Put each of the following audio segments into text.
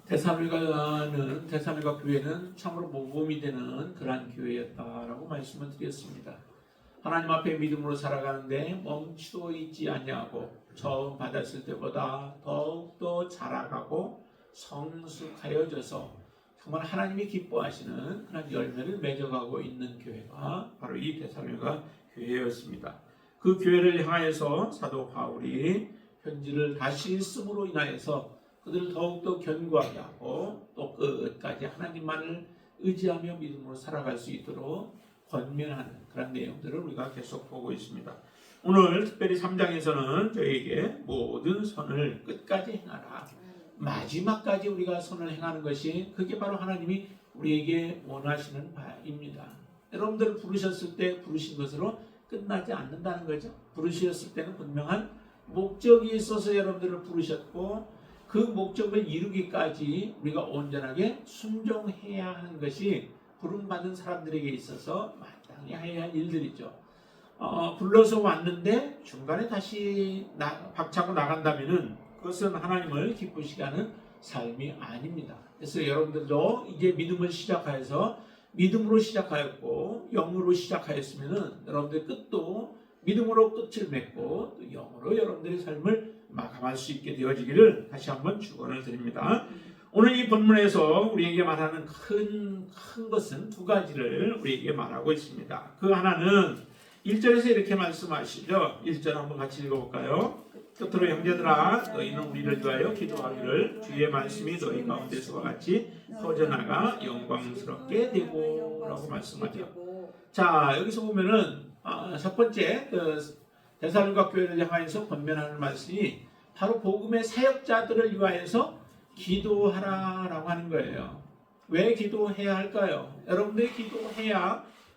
데살로니가 교회는 참으로 모범이 되는 그러한 교회였다라고 말씀을 드렸습니다. 하나님 앞에 믿음으로 살아가는데 멈추어 있지 아니하고 처음 받았을 때보다 더욱더 자라가고 성숙하여져서 정말 하나님이 기뻐하시는 그런 열매를 맺어가고 있는 교회가 바로 이 데살로니가 교회였습니다. 그 교회를 향하여서 사도 바울이 편지를 다시 씀으로 인하여서 그들을 더욱더 견고하게 하고 또 끝까지 하나님만을 의지하며 믿음으로 살아갈 수 있도록 권면하는 그런 내용들을 우리가 계속 보고 있습니다. 오늘 특별히 3장에서는 저희에게 모든 선을 끝까지 행하라, 마지막까지 우리가 선을 행하는 것이 그게 바로 하나님이 우리에게 원하시는 바입니다. 여러분들 부르셨을 때 부르신 것으로 끝나지 않는다는 거죠. 부르셨을 때는 분명한 목적이 있어서 여러분들을 부르셨고 그 목적을 이루기까지 우리가 온전하게 순종해야 하는 것이 부름받은 사람들에게 있어서 마땅히 해야 할 일들이죠. 불러서 왔는데 중간에 다시 박차고 나간다면은 그것은 하나님을 기쁘시게 하는 삶이 아닙니다. 그래서 여러분들도 이제 믿음을 시작하여서 믿음으로 시작하였고 영으로 시작하였으면은 여러분들 끝도 믿음으로 끝을 맺고 또 영으로 여러분들의 삶을 마감할 수 있게 되어지기를 다시 한번 축원을 드립니다. 오늘 이 본문에서 우리에게 말하는 큰 것은 두 가지를 우리에게 말하고 있습니다. 그 하나는 1절에서 이렇게 말씀하시죠. 1절 한번 같이 읽어볼까요? 끝으로 형제들아 너희는 우리를 위하여 기도하기를 주의 말씀이 너희 가운데서와 같이 퍼져나가 영광스럽게 되고 라고 말씀하죠. 자, 여기서 보면은 첫 번째 데살로니가 교회를 향하여서 권면하는 말씀이 바로 복음의 사역자들을 위하여서 기도하라라고 하는 거예요. 왜 기도해야 할까요? 여러분들이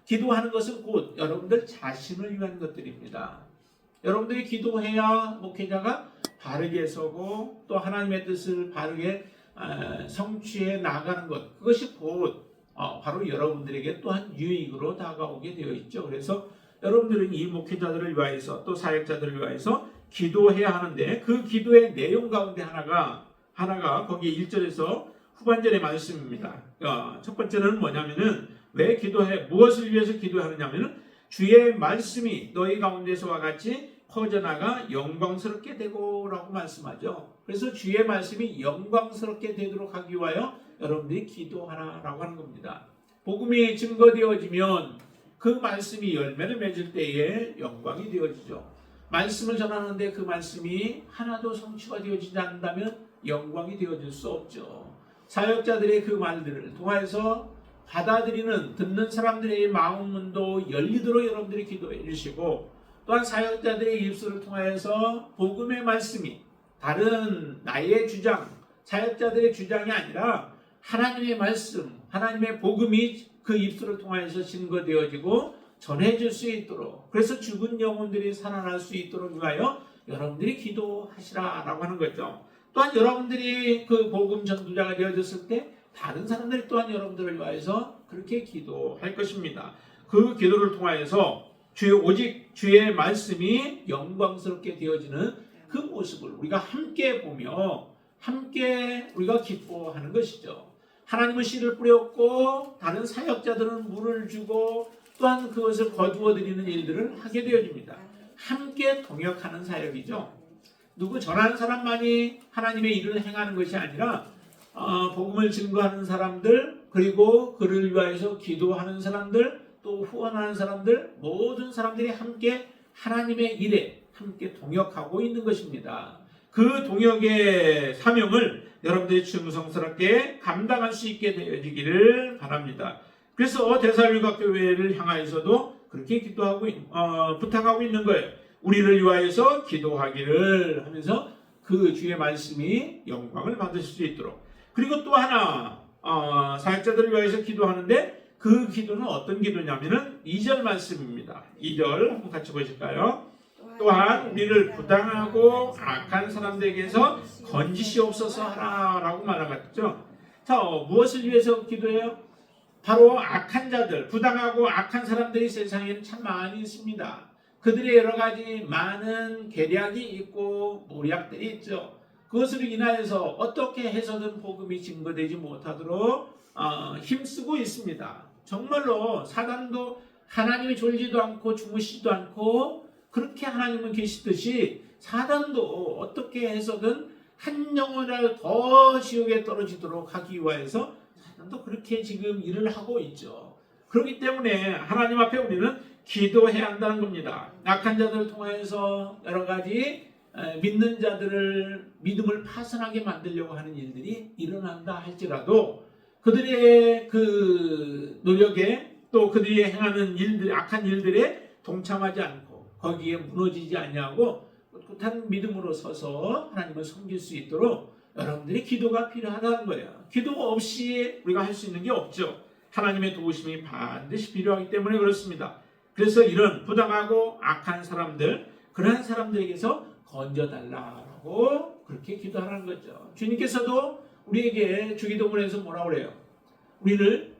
기도하는 것은 곧 여러분들 자신을 위한 것들입니다. 여러분들이 기도해야 목회자가 바르게 서고 또 하나님의 뜻을 바르게 성취해 나가는 것, 그것이 곧 바로 여러분들에게 또한 유익으로 다가오게 되어 있죠. 그래서 여러분들은 이 목회자들을 위하여서 또 사역자들을 위하여서 기도해야 하는데 그 기도의 내용 가운데 하나가 거기 1절에서 후반절의 말씀입니다. 첫 번째는 뭐냐면은 왜 무엇을 위해서 기도하느냐면은 주의 말씀이 너희 가운데서와 같이 퍼져나가 영광스럽게 되고 라고 말씀하죠. 그래서 주의 말씀이 영광스럽게 되도록 하기 위하여 여러분들이 기도하라라고 하는 겁니다. 복음이 증거되어지면 그 말씀이 열매를 맺을 때에 영광이 되어지죠. 말씀을 전하는데 그 말씀이 하나도 성취가 되어지지 않는다면 영광이 되어질 수 없죠. 사역자들의 그 말들을 통해서 받아들이는 듣는 사람들의 마음문도 열리도록 여러분들이 기도해 주시고 또한 사역자들의 입술을 통하여서 복음의 말씀이 다른 나의 주장, 사역자들의 주장이 아니라 하나님의 말씀, 하나님의 복음이 그 입술을 통하여서 증거되어지고 전해질 수 있도록 그래서 죽은 영혼들이 살아날 수 있도록 위하여 여러분들이 기도하시라라고 하는 거죠. 또한 여러분들이 그 복음 전도자가 되어졌을 때 다른 사람들이 또한 여러분들을 위하여서 그렇게 기도할 것입니다. 그 기도를 통하여서 오직 주의 말씀이 영광스럽게 되어지는 그 모습을 우리가 함께 보며 함께 우리가 기뻐하는 것이죠. 하나님은 씨를 뿌렸고 다른 사역자들은 물을 주고 또한 그것을 거두어 드리는 일들을 하게 되어집니다. 함께 동역하는 사역이죠. 누구 전하는 사람만이 하나님의 일을 행하는 것이 아니라 복음을 증거하는 사람들 그리고 그를 위하여서 기도하는 사람들 또 후원하는 사람들 모든 사람들이 함께 하나님의 일에 함께 동역하고 있는 것입니다. 그 동역의 사명을 여러분들이 충성스럽게 감당할 수 있게 되어지기를 바랍니다. 그래서 데살로니가 교회를 향하여서도 그렇게 기도하고 부탁하고 있는 거예요. 우리를 위하여서 기도하기를 하면서 그 주의 말씀이 영광을 받으실 수 있도록 그리고 또 하나 사역자들을 위하여서 기도하는데 그 기도는 어떤 기도냐면은 2절 말씀입니다. 2절 한번 같이 보실까요? 또한 우리를 부당하고 악한 사람들에게서 건지시옵소서 하라라고 말하겠죠. 자, 무엇을 위해서 기도해요? 바로 악한 자들, 부당하고 악한 사람들이 세상에는 참 많이 있습니다. 그들의 여러 가지 많은 계략이 있고 모략들이 있죠. 그것으로 인하여서 어떻게 해서든 복음이 증거되지 못하도록 힘쓰고 있습니다. 정말로 사단도 하나님이 졸지도 않고 주무시지도 않고 그렇게 하나님은 계시듯이 사단도 어떻게 해서든 한 영혼이라도 더 지옥에 떨어지도록 하기 위해서 사단도 그렇게 지금 일을 하고 있죠. 그렇기 때문에 하나님 앞에 우리는 기도해야 한다는 겁니다. 악한 자들을 통해서 여러 가지 믿는 자들을 믿음을 파산하게 만들려고 하는 일들이 일어난다 할지라도 그들의 그 노력에 또 그들이 행하는 일들, 악한 일들에 동참하지 않고 거기에 무너지지 아니하고 꿋꿋한 믿음으로 서서 하나님을 섬길 수 있도록 여러분들이 기도가 필요하다는 거예요. 기도 없이 우리가 할 수 있는 게 없죠. 하나님의 도우심이 반드시 필요하기 때문에 그렇습니다. 그래서 이런 부당하고 악한 사람들, 그러한 사람들에게서 건져달라고 그렇게 기도하라는 거죠. 주님께서도 우리에게 주기도문에서 뭐라고 그래요? 우리를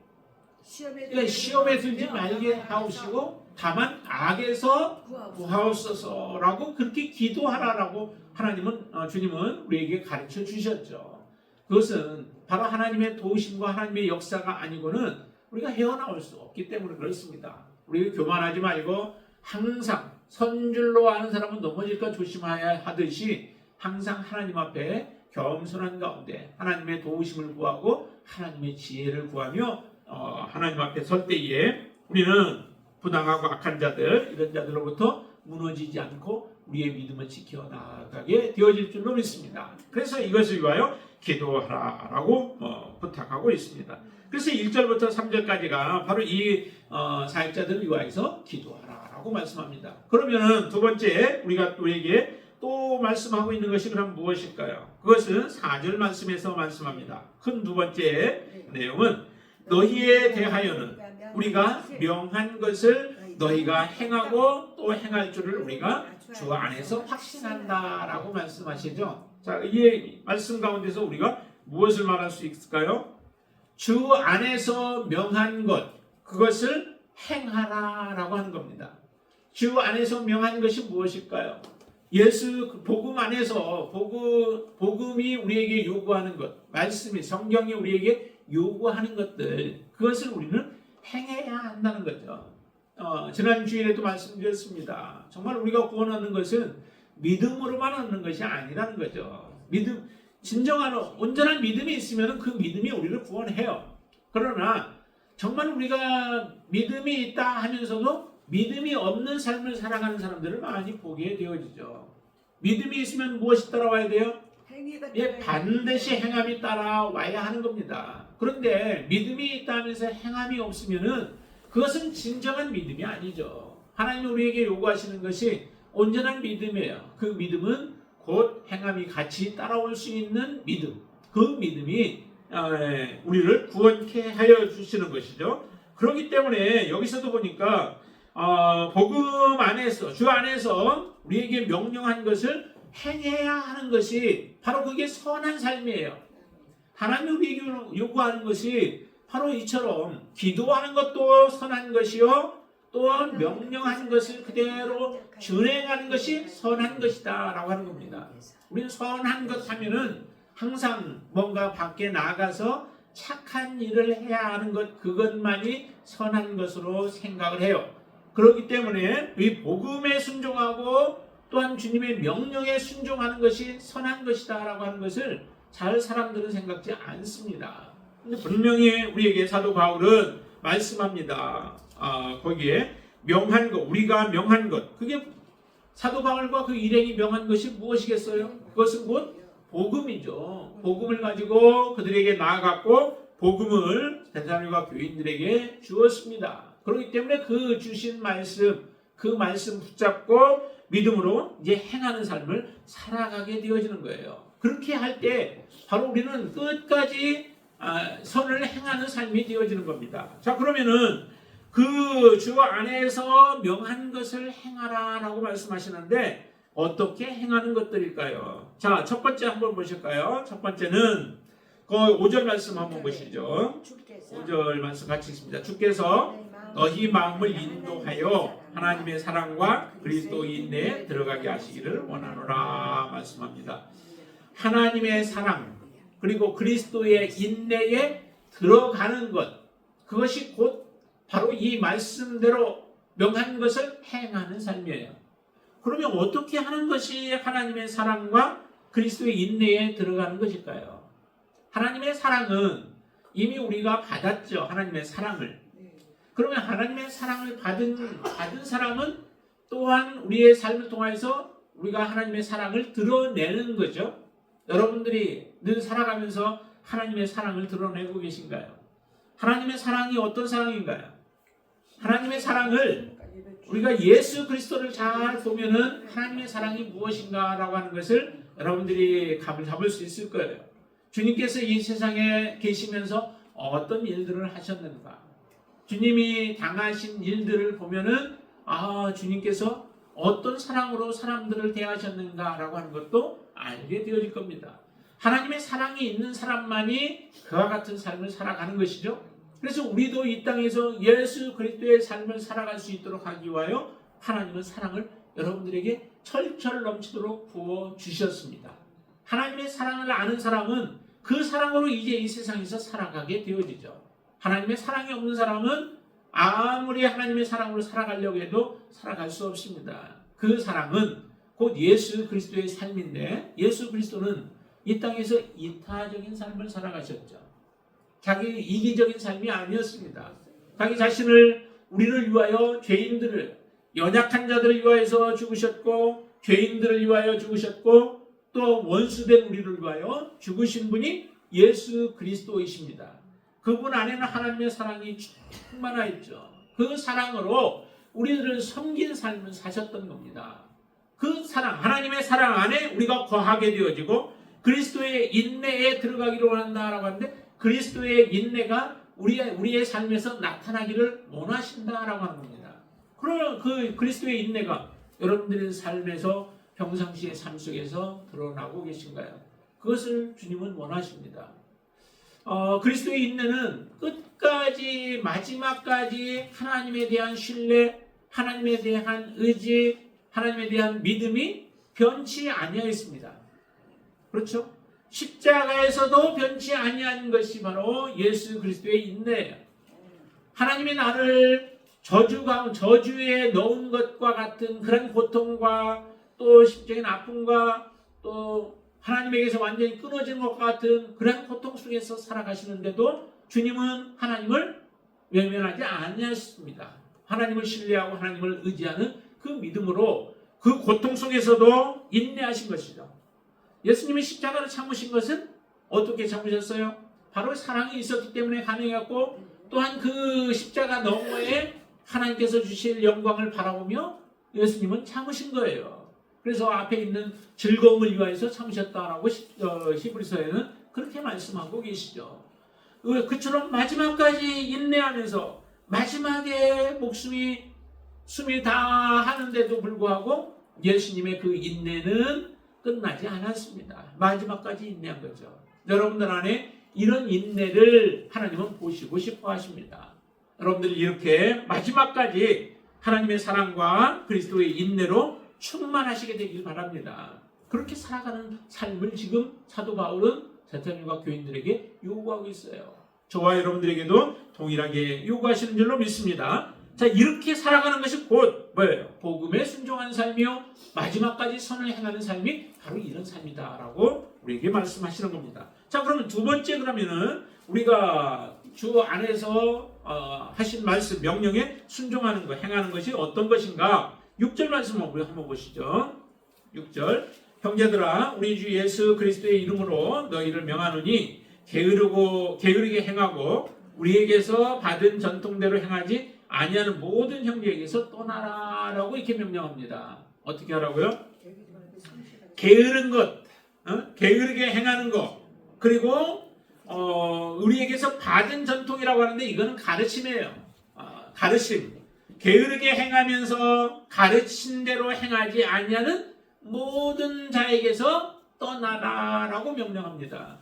시험에 들지 말게 하옵시고 다만 악에서 구하옵소서라고 그렇게 기도하라라고 주님은 우리에게 가르쳐 주셨죠. 그것은 바로 하나님의 도우심과 하나님의 역사가 아니고는 우리가 헤어나올 수 없기 때문에 그렇습니다. 우리가 교만하지 말고 항상 선줄로 아는 사람은 넘어질까 조심해야 하듯이 항상 하나님 앞에 겸손한 가운데 하나님의 도우심을 구하고 하나님의 지혜를 구하며 하나님 앞에 설 때에 우리는 부당하고 악한 자들 이런 자들로부터 무너지지 않고 우리의 믿음을 지켜나가게 되어질 줄로 믿습니다. 그래서 이것을 위하여 기도하라라고 부탁하고 있습니다. 그래서 1절부터 3절까지가 바로 이 사역자들을 위하여서 기도하라라고 말씀합니다. 그러면은 두 번째 우리가 우리에게 또 말씀하고 있는 것이 그럼 무엇일까요? 그것은 4절 말씀에서 말씀합니다. 큰 두 번째 내용은 너희에 대하여는 우리가 명한 것을 너희가 행하고 또 행할 줄을 우리가 주 안에서 확신한다라고 말씀하시죠. 자, 이 말씀 가운데서 우리가 무엇을 말할 수 있을까요? 주 안에서 명한 것, 그것을 행하라라고 하는 겁니다. 주 안에서 명한 것이 무엇일까요? 예수 복음 안에서 복음이 우리에게 요구하는 것, 말씀이 성경이 우리에게 요구하는 것들, 그것을 우리는 행해야 한다는 거죠. 지난 주일에도 말씀드렸습니다. 정말 우리가 구원 얻는 것은 믿음으로만 얻는 것이 아니라는 거죠. 진정한 온전한 믿음이 있으면 그 믿음이 우리를 구원해요. 그러나 정말 우리가 믿음이 있다 하면서도 믿음이 없는 삶을 살아가는 사람들을 많이 보게 되어지죠. 믿음이 있으면 무엇이 따라와야 돼요? 반드시 행함이 따라와야 하는 겁니다. 그런데 믿음이 있다 하면서 행함이 없으면은 그것은 진정한 믿음이 아니죠. 하나님이 우리에게 요구하시는 것이 온전한 믿음이에요. 그 믿음은 곧 행함이 같이 따라올 수 있는 믿음. 그 믿음이 우리를 구원케 하여 주시는 것이죠. 그렇기 때문에 여기서도 보니까 복음 안에서 주 안에서 우리에게 명령한 것을 행해야 하는 것이 바로 그게 선한 삶이에요. 하나님이 우리에게 요구하는 것이 바로 이처럼 기도하는 것도 선한 것이요 또한 명령하는 것을 그대로 준행하는 것이 선한 것이다 라고 하는 겁니다. 우리는 선한 것 하면은 항상 뭔가 밖에 나가서 착한 일을 해야 하는 것, 그것만이 선한 것으로 생각을 해요. 그렇기 때문에 이 복음에 순종하고 또한 주님의 명령에 순종하는 것이 선한 것이다 라고 하는 것을 잘 사람들은 생각지 않습니다. 근데 분명히 우리에게 사도 바울은 말씀합니다. 거기에 명한 것, 우리가 명한 것, 그게 사도 바울과 그 일행이 명한 것이 무엇이겠어요? 그것은 곧 복음이죠. 복음을 가지고 그들에게 나아갔고 복음을 대사님과 교인들에게 주었습니다. 그렇기 때문에 그 주신 말씀, 그 말씀 붙잡고 믿음으로 이제 행하는 삶을 살아가게 되어지는 거예요. 그렇게 할 때 바로 우리는 끝까지 선을 행하는 삶이 되어지는 겁니다. 자, 그러면은 그 주 안에서 명한 것을 행하라라고 말씀하시는데 어떻게 행하는 것들일까요? 자, 첫 번째 한번 보실까요? 첫 번째는 그 5절 말씀 한번 보시죠. 5절 말씀 같이 읽습니다. 주께서 너희 마음을 인도하여 하나님의 사랑과 그리스도인에 들어가게 하시기를 원하노라 말씀합니다. 하나님의 사랑 그리고 그리스도의 인내에 들어가는 것, 그것이 곧 바로 이 말씀대로 명한 것을 행하는 삶이에요. 그러면 어떻게 하는 것이 하나님의 사랑과 그리스도의 인내에 들어가는 것일까요? 하나님의 사랑은 이미 우리가 받았죠. 하나님의 사랑을. 그러면 하나님의 사랑을 받은 사람은 또한 우리의 삶을 통해서 우리가 하나님의 사랑을 드러내는 거죠. 여러분들이 늘 살아가면서 하나님의 사랑을 드러내고 계신가요? 하나님의 사랑이 어떤 사랑인가요? 하나님의 사랑을 우리가 예수 그리스도를 잘 보면은 하나님의 사랑이 무엇인가라고 하는 것을 여러분들이 감을 잡을 수 있을 거예요. 주님께서 이 세상에 계시면서 어떤 일들을 하셨는가? 주님이 당하신 일들을 보면은 주님께서 어떤 사랑으로 사람들을 대하셨는가라고 하는 것도 알게 되어질 겁니다. 하나님의 사랑이 있는 사람만이 그와 같은 삶을 살아가는 것이죠. 그래서 우리도 이 땅에서 예수 그리스도의 삶을 살아갈 수 있도록 하기 위하여 하나님은 사랑을 여러분들에게 철철 넘치도록 부어주셨습니다. 하나님의 사랑을 아는 사람은 그 사랑으로 이제 이 세상에서 살아가게 되어지죠. 하나님의 사랑이 없는 사람은 아무리 하나님의 사랑으로 살아가려고 해도 살아갈 수 없습니다. 그 사랑은 곧 예수 그리스도의 삶인데, 예수 그리스도는 이 땅에서 이타적인 삶을 살아가셨죠. 자기 이기적인 삶이 아니었습니다. 자기 자신을 우리를 위하여 죄인들을, 연약한 자들을 위하여서 죽으셨고, 죄인들을 위하여 죽으셨고, 또 원수된 우리를 위하여 죽으신 분이 예수 그리스도이십니다. 그분 안에는 하나님의 사랑이 충만하 있죠. 그 사랑으로 우리들을 섬긴 삶을 사셨던 겁니다. 그 사랑, 하나님의 사랑 안에 우리가 거하게 되어지고 그리스도의 인내에 들어가기로 한다라고 하는데, 그리스도의 인내가 우리의 삶에서 나타나기를 원하신다라고 하는 겁니다. 그러면 그 그리스도의 인내가 여러분들의 삶에서 평상시의 삶 속에서 드러나고 계신가요? 그것을 주님은 원하십니다. 그리스도의 인내는 끝까지 마지막까지 하나님에 대한 신뢰, 하나님에 대한 의지, 하나님에 대한 믿음이 변치 아니하였습니다. 그렇죠? 십자가에서도 변치 아니한 것이 바로 예수 그리스도의 인내예요. 하나님이 나를 저주에 넣은 것과 같은 그런 고통과 또 심적인 아픔과 또 하나님에게서 완전히 끊어진 것과 같은 그런 고통 속에서 살아가시는데도 주님은 하나님을 외면하지 아니하셨습니다. 하나님을 신뢰하고 하나님을 의지하는 그 믿음으로 그 고통 속에서도 인내하신 것이죠. 예수님이 십자가를 참으신 것은 어떻게 참으셨어요? 바로 사랑이 있었기 때문에 가능했고, 또한 그 십자가 너머에 하나님께서 주실 영광을 바라보며 예수님은 참으신 거예요. 그래서 앞에 있는 즐거움을 위하여서 참으셨다라고 히브리서에는 그렇게 말씀하고 계시죠. 그처럼 마지막까지 인내하면서 마지막에 숨이 다 하는데도 불구하고 예수님의 그 인내는 끝나지 않았습니다. 마지막까지 인내한 거죠. 여러분들 안에 이런 인내를 하나님은 보시고 싶어 하십니다. 여러분들이 이렇게 마지막까지 하나님의 사랑과 그리스도의 인내로 충만하시게 되길 바랍니다. 그렇게 살아가는 삶을 지금 사도 바울은 제자들과 교인들에게 요구하고 있어요. 저와 여러분들에게도 동일하게 요구하시는 줄로 믿습니다. 자, 이렇게 살아가는 것이 곧 뭐예요? 복음에 순종한 삶이요, 마지막까지 선을 행하는 삶이 바로 이런 삶이다라고 우리에게 말씀하시는 겁니다. 자, 그러면 두 번째, 그러면은 우리가 주 안에서 하신 말씀, 명령에 순종하는 것, 행하는 것이 어떤 것인가? 6절 말씀 한번 보시죠. 6절, 형제들아, 우리 주 예수 그리스도의 이름으로 너희를 명하노니 게으르게 행하고 우리에게서 받은 전통대로 행하지 아니하는 모든 형제에게서 떠나라라고 이렇게 명령합니다. 어떻게 하라고요? 게으른 것, 게으르게 행하는 것, 그리고 우리에게서 받은 전통이라고 하는데 이거는 가르침이에요. 가르침. 게으르게 행하면서 가르친 대로 행하지 아니하는 모든 자에게서 떠나라라고 명령합니다.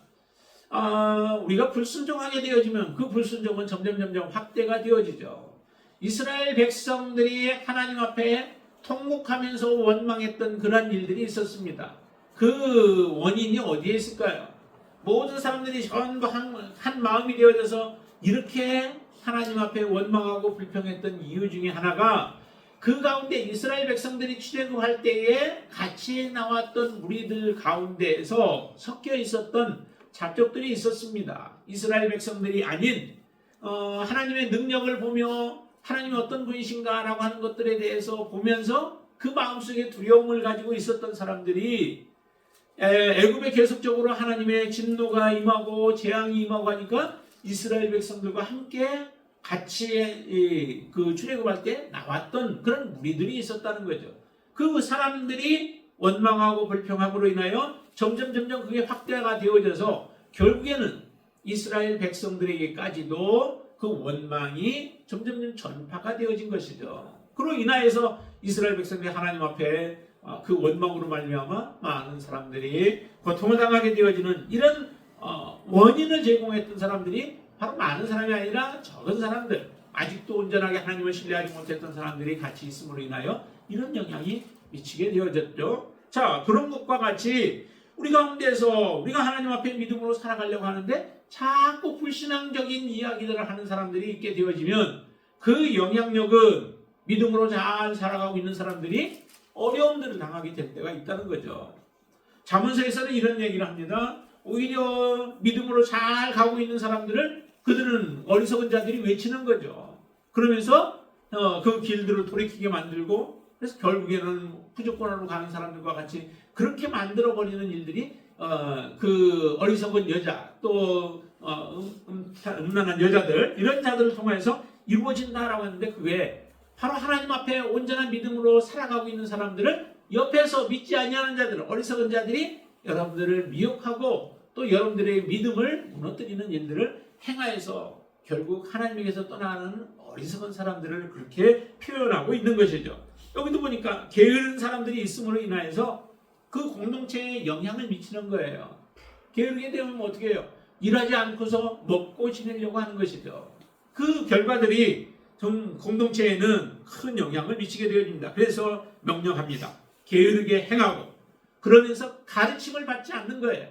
우리가 불순종하게 되어지면 그 불순종은 점점 확대가 되어지죠. 이스라엘 백성들이 하나님 앞에 통곡하면서 원망했던 그런 일들이 있었습니다. 그 원인이 어디에 있을까요? 모든 사람들이 전부 한 마음이 되어져서 이렇게 하나님 앞에 원망하고 불평했던 이유 중에 하나가 그 가운데 이스라엘 백성들이 출애굽할 때에 같이 나왔던 무리들 가운데에서 섞여 있었던 잡족들이 있었습니다. 이스라엘 백성들이 아닌 하나님의 능력을 보며 하나님이 어떤 분이신가라고 하는 것들에 대해서 보면서 그 마음속에 두려움을 가지고 있었던 사람들이 애굽에 계속적으로 하나님의 진노가 임하고 재앙이 임하고 하니까 이스라엘 백성들과 함께 같이 그 출애굽할 때 나왔던 그런 무리들이 있었다는 거죠. 그 사람들이 원망하고 불평함으로 인하여 점점 그게 확대가 되어져서 결국에는 이스라엘 백성들에게까지도 그 원망이 점점 전파가 되어진 것이죠. 그로 인하여서 이스라엘 백성들이 하나님 앞에 그 원망으로 말미암아 많은 사람들이 고통을 당하게 되어지는 이런 원인을 제공했던 사람들이 바로 많은 사람이 아니라 적은 사람들, 아직도 온전하게 하나님을 신뢰하지 못했던 사람들이 같이 있음으로 인하여 이런 영향이 미치게 되어졌죠. 자, 그런 것과 같이 우리 가운데서 우리가 하나님 앞에 믿음으로 살아가려고 하는데 자꾸 불신앙적인 이야기들을 하는 사람들이 있게 되어지면 그 영향력은 믿음으로 잘 살아가고 있는 사람들이 어려움들을 당하게 될 때가 있다는 거죠. 잠언서에서는 이런 얘기를 합니다. 오히려 믿음으로 잘 가고 있는 사람들을 그들은 어리석은 자들이 외치는 거죠. 그러면서 그 길들을 돌이키게 만들고 그래서 결국에는 부족권으로 가는 사람들과 같이 그렇게 만들어버리는 일들이 그 어리석은 여자 또 음란한 여자들 이런 자들을 통해서 이루어진다라고 하는데 그게 바로 하나님 앞에 온전한 믿음으로 살아가고 있는 사람들을 옆에서 믿지 아니하는 자들 어리석은 자들이 여러분들을 미혹하고 또 여러분들의 믿음을 무너뜨리는 일들을 행하여서 결국 하나님에게서 떠나는 어리석은 사람들을 그렇게 표현하고 있는 것이죠. 여기도 보니까 게으른 사람들이 있음으로 인하여서 그 공동체에 영향을 미치는 거예요. 게으르게 되면 어떻게 해요? 일하지 않고서 먹고 지내려고 하는 것이죠. 그 결과들이 좀 공동체에는 큰 영향을 미치게 되어집니다. 그래서 명령합니다. 게으르게 행하고 그러면서 가르침을 받지 않는 거예요.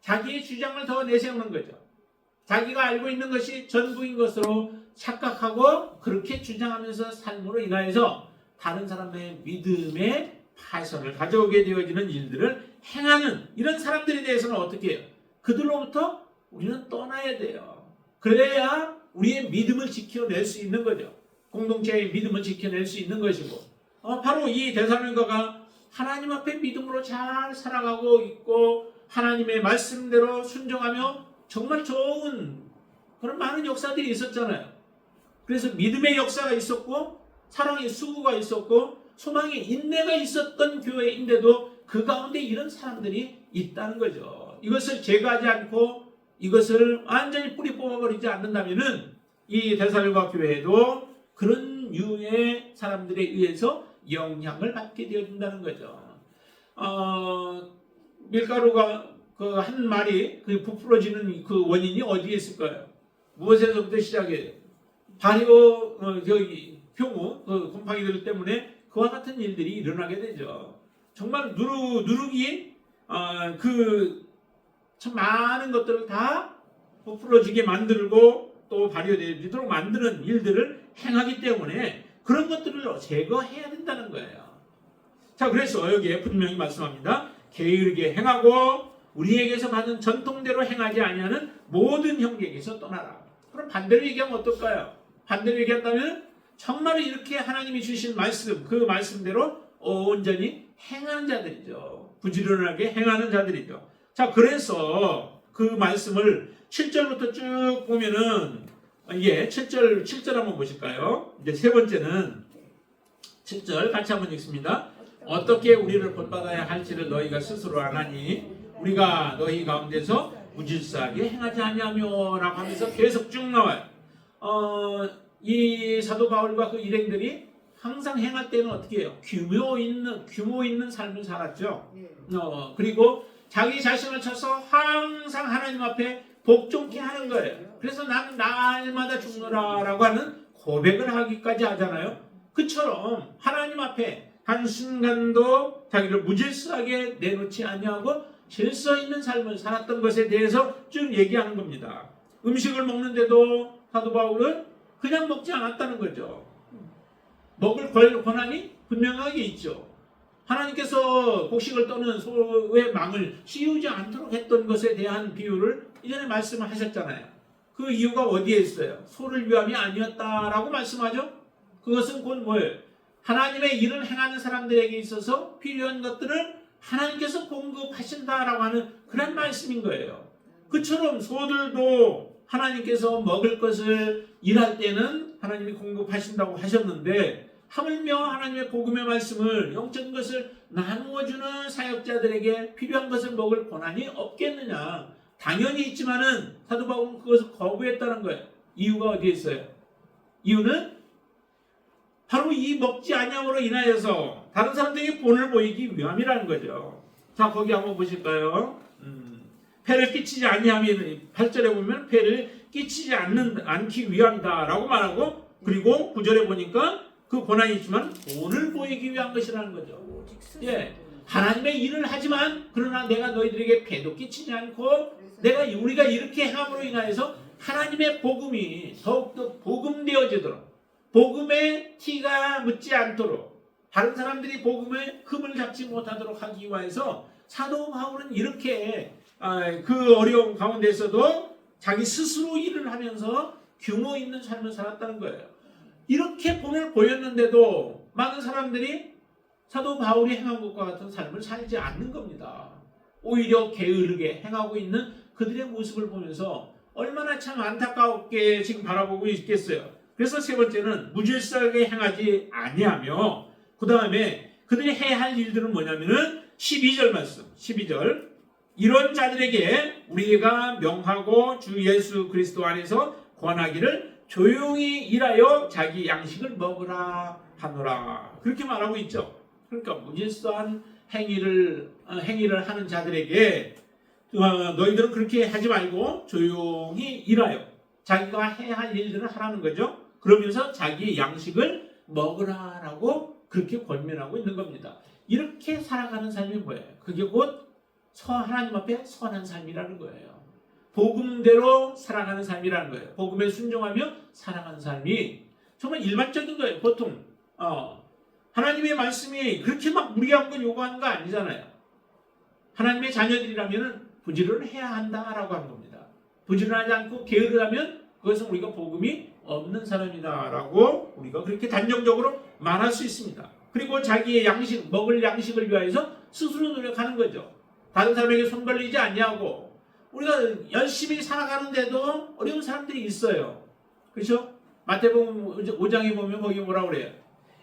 자기의 주장을 더 내세우는 거죠. 자기가 알고 있는 것이 전부인 것으로 착각하고 그렇게 주장하면서 삶으로 인하여서 다른 사람의 믿음의 파손을 가져오게 되어지는 일들을 행하는 이런 사람들에 대해서는 어떻게 해요? 그들로부터 우리는 떠나야 돼요. 그래야 우리의 믿음을 지켜낼 수 있는 거죠. 공동체의 믿음을 지켜낼 수 있는 것이고 바로 이 데살로니가가 하나님 앞에 믿음으로 잘 살아가고 있고 하나님의 말씀대로 순종하며 정말 좋은 그런 많은 역사들이 있었잖아요. 그래서 믿음의 역사가 있었고 사랑의 수고가 있었고 소망의 인내가 있었던 교회인데도 그 가운데 이런 사람들이 있다는 거죠. 이것을 제거하지 않고 이것을 완전히 뿌리 뽑아버리지 않는다면은 이 데살로니가 교회도 그런 유의 사람들에 의해서 영향을 받게 되어진다는 거죠. 밀가루가 그 한 말이 그 부풀어지는 그 원인이 어디에 있을까요? 무엇에서부터 시작해요? 발효 효무 그 곰팡이들 때문에 그와 같은 일들이 일어나게 되죠. 정말 누룩이 그 참 많은 것들을 다 부풀어지게 만들고 또 발효되도록 만드는 일들을 행하기 때문에 그런 것들을 제거해야 된다는 거예요. 자, 그래서 여기에 분명히 말씀합니다. 게으르게 행하고 우리에게서 받은 전통대로 행하지 아니하는 모든 형제에게서 떠나라. 그럼 반대로 얘기하면 어떨까요? 반대로 얘기한다면 정말로 이렇게 하나님이 주신 말씀, 그 말씀대로 온전히 행하는 자들이죠. 부지런하게 행하는 자들이죠. 자, 그래서 그 말씀을 7절부터 쭉 보면은 이게 7절 한번 보실까요? 이제 세 번째는 7절 같이 한번 읽습니다. 어떻게 우리를 본받아야 할지를 너희가 스스로 아나니 우리가 너희 가운데서 무질서하게 행하지 아니하며 라고 하면서 계속 쭉 나와요. 이 사도 바울과 그 일행들이 항상 행할 때는 어떻게 해요? 규모 있는 삶을 살았죠. 그리고 자기 자신을 쳐서 항상 하나님 앞에 복종케 하는 거예요. 그래서 나는 날마다 죽노라 라고 하는 고백을 하기까지 하잖아요. 그처럼 하나님 앞에 한순간도 자기를 무질서하게 내놓지 아니하고 질서 있는 삶을 살았던 것에 대해서 쭉 얘기하는 겁니다. 음식을 먹는데도 사도 바울은 그냥 먹지 않았다는 거죠. 먹을 권한이 분명하게 있죠. 하나님께서 곡식을 떠는 소의 망을 씌우지 않도록 했던 것에 대한 비유를 이전에 말씀을 하셨잖아요. 그 이유가 어디에 있어요? 소를 위함이 아니었다라고 말씀하죠. 그것은 곧 뭐예요? 하나님의 일을 행하는 사람들에게 있어서 필요한 것들을 하나님께서 공급하신다라고 하는 그런 말씀인 거예요. 그처럼 소들도 하나님께서 먹을 것을 일할 때는 하나님이 공급하신다고 하셨는데 하물며 하나님의 복음의 말씀을 영적인 것을 나누어주는 사역자들에게 필요한 것을 먹을 권한이 없겠느냐. 당연히 있지만은 사도 바울은 그것을 거부했다는 거예요. 이유가 어디에 있어요? 이유는 바로 이 먹지 아니함으로 인하여서 다른 사람들에게 본을 보이기 위함이라는 거죠. 자, 거기 한번 보실까요? 폐를 끼치지 아니함이 8절에 보면 폐를 끼치지 않기 위함이다라고 말하고, 그리고 9절에 보니까 그 권한이 있지만 본을 보이기 위한 것이라는 거죠. 예, 하나님의 일을 하지만 그러나 내가 너희들에게 폐도 끼치지 않고 우리가 이렇게 함으로 인하여서 하나님의 복음이 더욱더 복음되어지도록, 복음의 티가 묻지 않도록, 다른 사람들이 복음의 흠을 잡지 못하도록 하기 위해서 사도 바울은 이렇게 그 어려움 가운데서도 자기 스스로 일을 하면서 규모 있는 삶을 살았다는 거예요. 이렇게 본을 보였는데도 많은 사람들이 사도 바울이 행한 것과 같은 삶을 살지 않는 겁니다. 오히려 게으르게 행하고 있는 그들의 모습을 보면서 얼마나 참 안타깝게 지금 바라보고 있겠어요. 그래서 세 번째는 무질서하게 행하지 아니하며, 그 다음에 그들이 해야 할 일들은 뭐냐면은 12절 말씀, 12절. 이런 자들에게 우리가 명하고 주 예수 그리스도 안에서 권하기를 조용히 일하여 자기 양식을 먹으라 하노라. 그렇게 말하고 있죠. 그러니까 무질서한 행위를 하는 자들에게 너희들은 그렇게 하지 말고 조용히 일하여 자기가 해야 할 일들을 하라는 거죠. 그러면서 자기 양식을 먹으라라고 그렇게 권면하고 있는 겁니다. 이렇게 살아가는 삶이 뭐예요? 그게 곧 하나님 앞에 선한 삶이라는 거예요. 복음대로 살아가는 삶이라는 거예요. 복음에 순종하며 살아가는 삶이 정말 일반적인 거예요. 보통 하나님의 말씀이 그렇게 막 무리한 걸 요구하는 거 아니잖아요. 하나님의 자녀들이라면 부지런해야 한다라고 하는 겁니다. 부지런하지 않고 게으르다면 그것은 우리가 복음이 없는 사람이다라고 우리가 그렇게 단정적으로 말할 수 있습니다. 그리고 자기의 양식, 먹을 양식을 위하여서 스스로 노력하는 거죠. 다른 사람에게 손 벌리지 않냐고. 우리가 열심히 살아가는데도 어려운 사람들이 있어요. 그렇죠? 마태복음 5장에 보면 거기 뭐라고 그래요?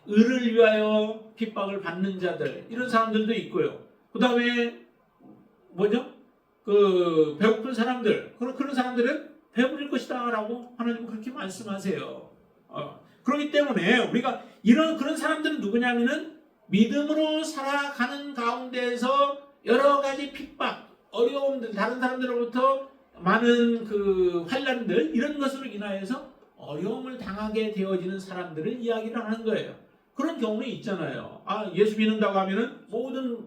의를 위하여 핍박을 받는 자들, 이런 사람들도 있고요. 그 다음에 뭐죠? 배고픈 사람들, 그런 사람들은 배부를 것이다 라고 하나님은 그렇게 말씀하세요. 그렇기 때문에 우리가 그런 사람들은 누구냐면은 믿음으로 살아가는 가운데에서 여러 가지 핍박, 어려움들, 다른 사람들로부터 많은 환난들, 이런 것으로 인하여서 어려움을 당하게 되어지는 사람들을 이야기를 하는 거예요. 그런 경우는 있잖아요. 예수 믿는다고 하면은 모든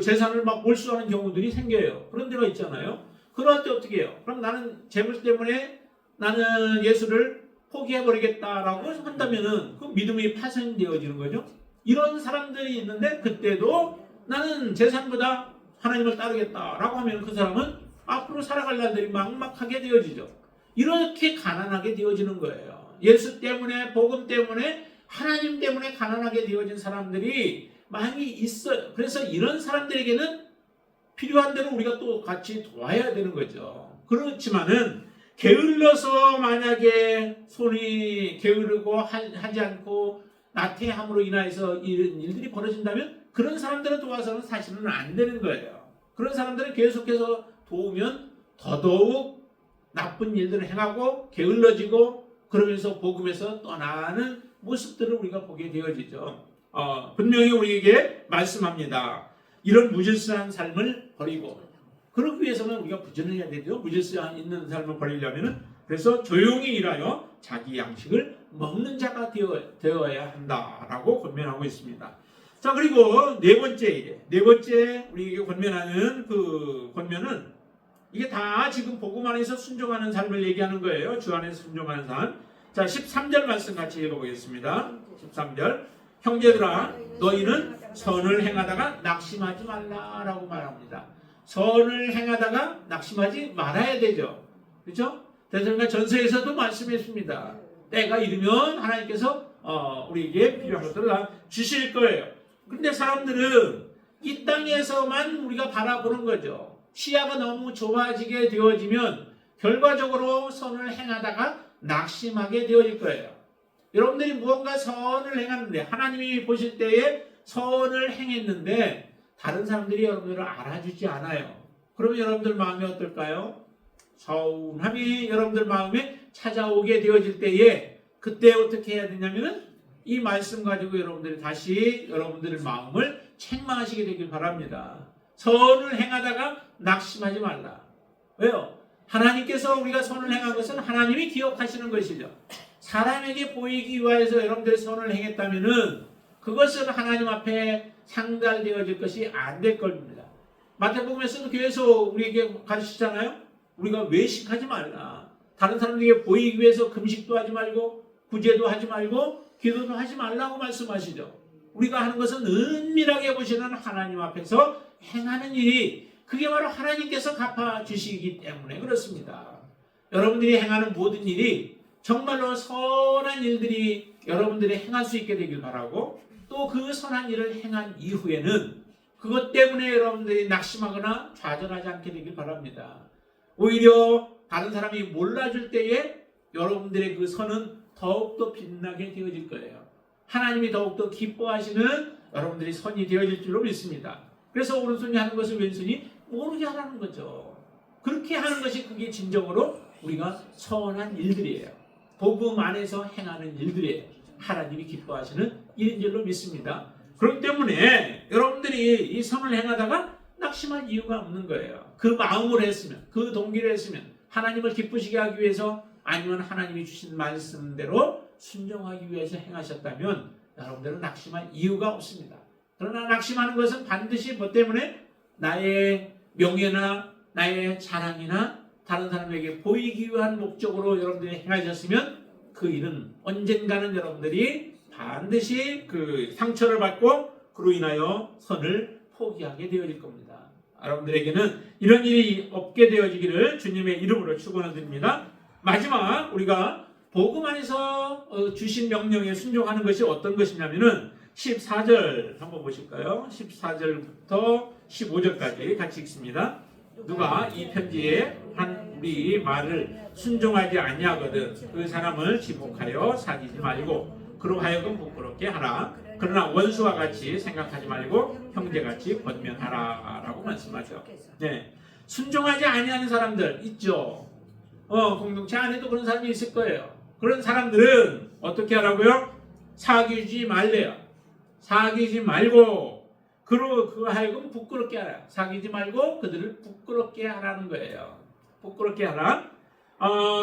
재산을 막 몰수하는 경우들이 생겨요. 그런 데가 있잖아요. 그럴 때 어떻게 해요? 그럼 나는 재물 때문에 나는 예수를 포기해버리겠다라고 한다면은 그 믿음이 파손되어지는 거죠. 이런 사람들이 있는데 그때도 나는 재산보다 하나님을 따르겠다라고 하면 그 사람은 앞으로 살아갈 날들이 막막하게 되어지죠. 이렇게 가난하게 되어지는 거예요. 예수 때문에, 복음 때문에, 하나님 때문에 가난하게 되어진 사람들이 많이 있어요. 그래서 이런 사람들에게는 필요한 대로 우리가 또 같이 도와야 되는 거죠. 그렇지만은 게을러서 만약에 손이 게으르고 하지 않고 나태함으로 인해서 이런 일들이 벌어진다면 그런 사람들을 도와서는 사실은 안 되는 거예요. 그런 사람들을 계속해서 도우면 더더욱 나쁜 일들을 행하고 게을러지고 그러면서 복음에서 떠나는 모습들을 우리가 보게 되어지죠. 분명히 우리에게 말씀합니다. 이런 무질서한 삶을 버리고, 그러기 위해서는 우리가 부지런해야 되죠. 무질서 있는 삶을 버리려면은, 그래서 조용히 일하여 자기 양식을 먹는 자가 되어야 한다라고 권면하고 있습니다. 자, 그리고 네 번째 우리에게 권면하는 그 권면은 이게 다 지금 복음 안에서 순종하는 삶을 얘기하는 거예요. 주 안에서 순종하는 삶. 자, 13절 말씀 같이 읽어보겠습니다. 13절. 형제들아, 너희는 선을 행하다가 낙심하지 말라라고 말합니다. 선을 행하다가 낙심하지 말아야 되죠. 그렇죠? 데살로니가 전서에서도 말씀했습니다. 때가 이르면 하나님께서 우리에게 필요한 것들을 다 주실 거예요. 그런데 사람들은 이 땅에서만 우리가 바라보는 거죠. 시야가 너무 좁아지게 되어지면 결과적으로 선을 행하다가 낙심하게 되어질 거예요. 여러분들이 무언가 선을 행하는데 하나님이 보실 때에 선을 행했는데 다른 사람들이 여러분들을 알아주지 않아요. 그러면 여러분들 마음이 어떨까요? 서운함이 여러분들 마음에 찾아오게 되어질 때에 그때 어떻게 해야 되냐면은 이 말씀 가지고 여러분들이 다시 여러분들의 마음을 책망하시게 되길 바랍니다. 선을 행하다가 낙심하지 말라. 왜요? 하나님께서 우리가 선을 행한 것은 하나님이 기억하시는 것이죠. 사람에게 보이기 위해서 여러분들이 선을 행했다면은 그것은 하나님 앞에 상달되어질 것이 안 될 겁니다. 마태복음에서도 교회에서 우리에게 가르치잖아요. 우리가 외식하지 말라. 다른 사람들에게 보이기 위해서 금식도 하지 말고 구제도 하지 말고 기도도 하지 말라고 말씀하시죠. 우리가 하는 것은 은밀하게 보시는 하나님 앞에서 행하는 일이 그게 바로 하나님께서 갚아주시기 때문에 그렇습니다. 여러분들이 행하는 모든 일이 정말로 선한 일들이 여러분들이 행할 수 있게 되길 바라고 또 그 선한 일을 행한 이후에는 그것 때문에 여러분들이 낙심하거나 좌절하지 않게 되길 바랍니다. 오히려 다른 사람이 몰라줄 때에 여러분들의 그 선은 더욱더 빛나게 되어질 거예요. 하나님이 더욱더 기뻐하시는 여러분들이 선이 되어질 줄로 믿습니다. 그래서 오른손이 하는 것을 왼손이 모르게 하라는 거죠. 그렇게 하는 것이 그게 진정으로 우리가 선한 일들이에요. 복음 안에서 행하는 일들이에요. 하나님이 기뻐하시는 일인 줄로 믿습니다. 그렇기 때문에 여러분들이 이 선을 행하다가 낙심할 이유가 없는 거예요. 그 마음으로 했으면, 그 동기로 했으면 하나님을 기쁘시게 하기 위해서 아니면 하나님이 주신 말씀대로 순종하기 위해서 행하셨다면 여러분들은 낙심할 이유가 없습니다. 그러나 낙심하는 것은 반드시 뭐 때문에 나의 명예나 나의 자랑이나 다른 사람에게 보이기 위한 목적으로 여러분들이 행하셨으면 그 일은 언젠가는 여러분들이 반드시 그 상처를 받고 그로 인하여 선을 포기하게 되어질 겁니다. 여러분들에게는 이런 일이 없게 되어지기를 주님의 이름으로 축원을 드립니다. 마지막 우리가 복음 안에서 주신 명령에 순종하는 것이 어떤 것이냐면은 14절 한번 보실까요? 14절부터 15절까지 같이 읽습니다. 누가 이 편지에 한 우리 말을 순종하지 아니하거든 그 사람을 지목하여 사귀지 말고 그로 하여금 부끄럽게 하라. 그러나 원수와 같이 생각하지 말고 형제같이 권면하라 라고 말씀하죠. 네, 순종하지 아니하는 사람들 있죠. 공동체 안에도 그런 사람이 있을 거예요. 그런 사람들은 어떻게 하라고요? 사귀지 말래요. 사귀지 말고 그로 하여금 부끄럽게 하라. 사귀지 말고 그들을 부끄럽게 하라는 거예요. 부끄럽게 하라.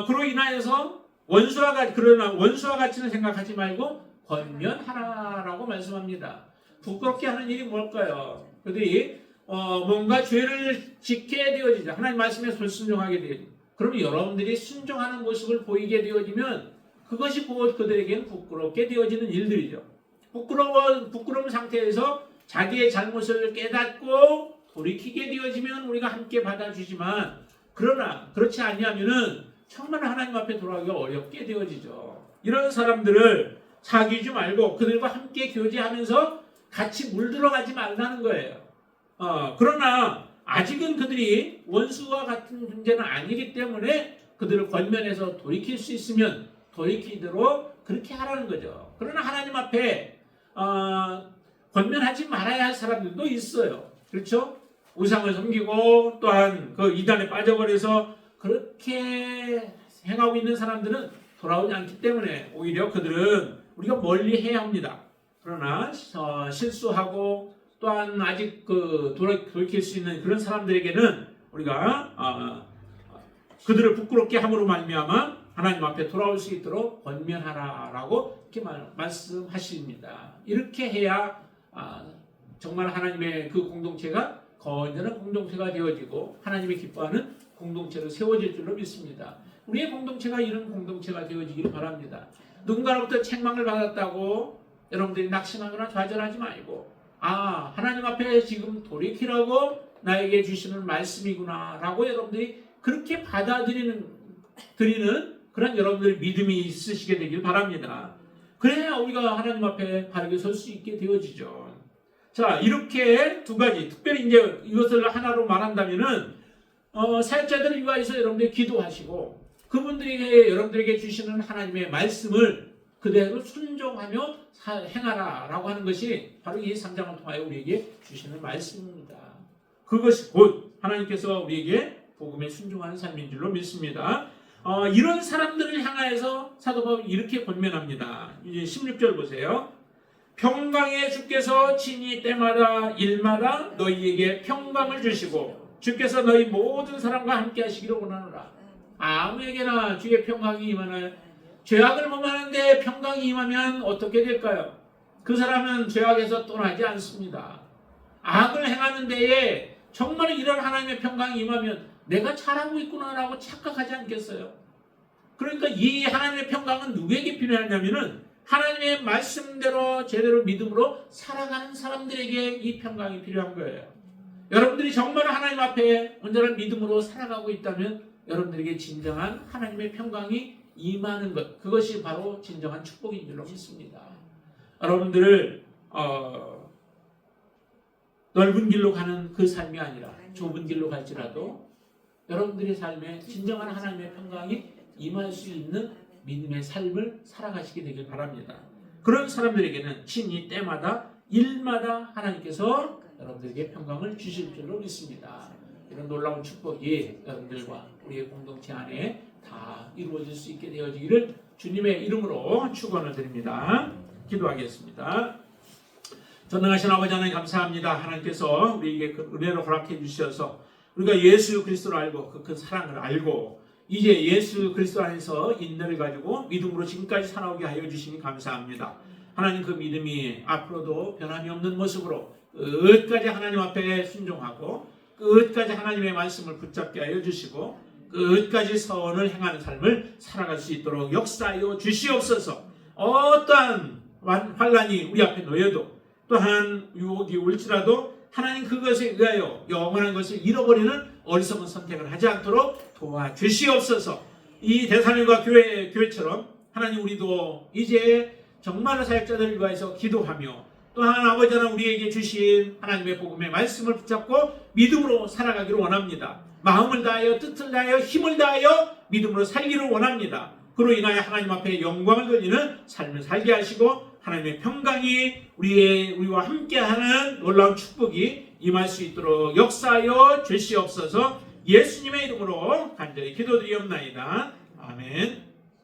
그로 인하여서 그러나 원수와 같이는 생각하지 말고 권면하라라고 말씀합니다. 부끄럽게 하는 일이 뭘까요? 그들이 뭔가 죄를 짓게 되어지죠. 하나님 말씀에 불순종하게 되어지죠. 그러면 여러분들이 순종하는 모습을 보이게 되어지면 그것이 곧 그들에게는 부끄럽게 되어지는 일들이죠. 부끄러운 상태에서 자기의 잘못을 깨닫고 돌이키게 되어지면 우리가 함께 받아주지만 그러나 그렇지 아니하면은 정말 하나님 앞에 돌아가기가 어렵게 되어지죠. 이런 사람들을 사귀지 말고 그들과 함께 교제하면서 같이 물들어가지 말라는 거예요. 그러나 아직은 그들이 원수와 같은 존재는 아니기 때문에 그들을 권면해서 돌이킬 수 있으면 돌이키도록 그렇게 하라는 거죠. 그러나 하나님 앞에 권면하지 말아야 할 사람들도 있어요. 그렇죠? 우상을 섬기고 또한 그 이단에 빠져버려서 그렇게 행하고 있는 사람들은 돌아오지 않기 때문에 오히려 그들은 우리가 멀리 해야 합니다. 그러나 실수하고 또한 아직 돌이킬 수 있는 그런 사람들에게는 우리가 그들을 부끄럽게 함으로 말미암아 하나님 앞에 돌아올 수 있도록 권면하라라고 이렇게 말씀하십니다. 이렇게 해야 정말 하나님의 그 공동체가 건전한 공동체가 되어지고 하나님이 기뻐하는 공동체로 세워질 줄로 믿습니다. 우리의 공동체가 이런 공동체가 되어지기를 바랍니다. 누군가로부터 책망을 받았다고 여러분들이 낙심하거나 좌절하지 말고 하나님 앞에 지금 돌이키라고 나에게 주시는 말씀이구나 라고 여러분들이 그렇게 받아들이는 그런 여러분들의 믿음이 있으시게 되길 바랍니다. 그래야 우리가 하나님 앞에 바르게 설 수 있게 되어지죠. 자, 이렇게 두 가지, 특별히 이제 이것을 하나로 말한다면은 사역자들을 위하여서 여러분들이 기도하시고 그분들에게 여러분들에게 주시는 하나님의 말씀을 그대로 순종하며 행하라라고 하는 것이 바로 이 3장을 통하여 우리에게 주시는 말씀입니다. 그것이 곧 하나님께서 우리에게 복음에 순종하는 삶인 줄로 믿습니다. 이런 사람들을 향하여서 사도 바울이 이렇게 권면합니다. 이제 16절 보세요. 평강의 주께서 친히 때마다 일마다 너희에게 평강을 주시고 주께서 너희 모든 사람과 함께 하시기를 원하노라. 아무에게나 주의 평강이 임하나요? 죄악을 범하는데 평강이 임하면 어떻게 될까요? 그 사람은 죄악에서 떠나지 않습니다. 악을 행하는 데에 정말 이런 하나님의 평강이 임하면 내가 잘하고 있구나라고 착각하지 않겠어요? 그러니까 이 하나님의 평강은 누구에게 필요하냐면은 하나님의 말씀대로 제대로 믿음으로 살아가는 사람들에게 이 평강이 필요한 거예요. 여러분들이 정말 하나님 앞에 온전한 믿음으로 살아가고 있다면 여러분들에게 진정한 하나님의 평강이 임하는 것, 그것이 바로 진정한 축복인 줄로 믿습니다. 여러분들을 넓은 길로 가는 그 삶이 아니라 좁은 길로 갈지라도 여러분들의 삶에 진정한 하나님의 평강이 임할 수 있는 믿음의 삶을 살아가시게 되길 바랍니다. 그런 사람들에게는 친히 때마다 일마다 하나님께서 여러분들에게 평강을 주실 줄로 믿습니다. 이런 놀라운 축복이 여러분들과 우리의 공동체 안에 다 이루어질 수 있게 되어지기를 주님의 이름으로 축원을 드립니다. 기도하겠습니다. 전능하신 아버지 하나님 감사합니다. 하나님께서 우리에게 그 은혜로 허락해 주셔서 우리가 예수 그리스도를 알고 그 큰 사랑을 알고 이제 예수 그리스도 안에서 인내를 가지고 믿음으로 지금까지 살아오게 하여 주시니 감사합니다. 하나님 그 믿음이 앞으로도 변함이 없는 모습으로 끝까지 하나님 앞에 순종하고 끝까지 하나님의 말씀을 붙잡게 하여 주시고 끝까지 선을 행하는 삶을 살아갈 수 있도록 역사하여 주시옵소서. 어떠한 환난이 우리 앞에 놓여도 또한 유혹이 올지라도 하나님 그것에 의하여 영원한 것을 잃어버리는 어리석은 선택을 하지 않도록 도와주시옵소서. 이 데살로니가 교회처럼 하나님 우리도 이제 정말로 사역자들을 위하여서 기도하며 또한 아버지 하나님 우리에게 주신 하나님의 복음의 말씀을 붙잡고 믿음으로 살아가기를 원합니다. 마음을 다하여 뜻을 다하여 힘을 다하여 믿음으로 살기를 원합니다. 그로 인하여 하나님 앞에 영광을 돌리는 삶을 살게 하시고 하나님의 평강이 우리와 함께하는 놀라운 축복이 임할 수 있도록 역사하여 주시옵소서. 예수님의 이름으로 간절히 기도드리옵나이다. 아멘.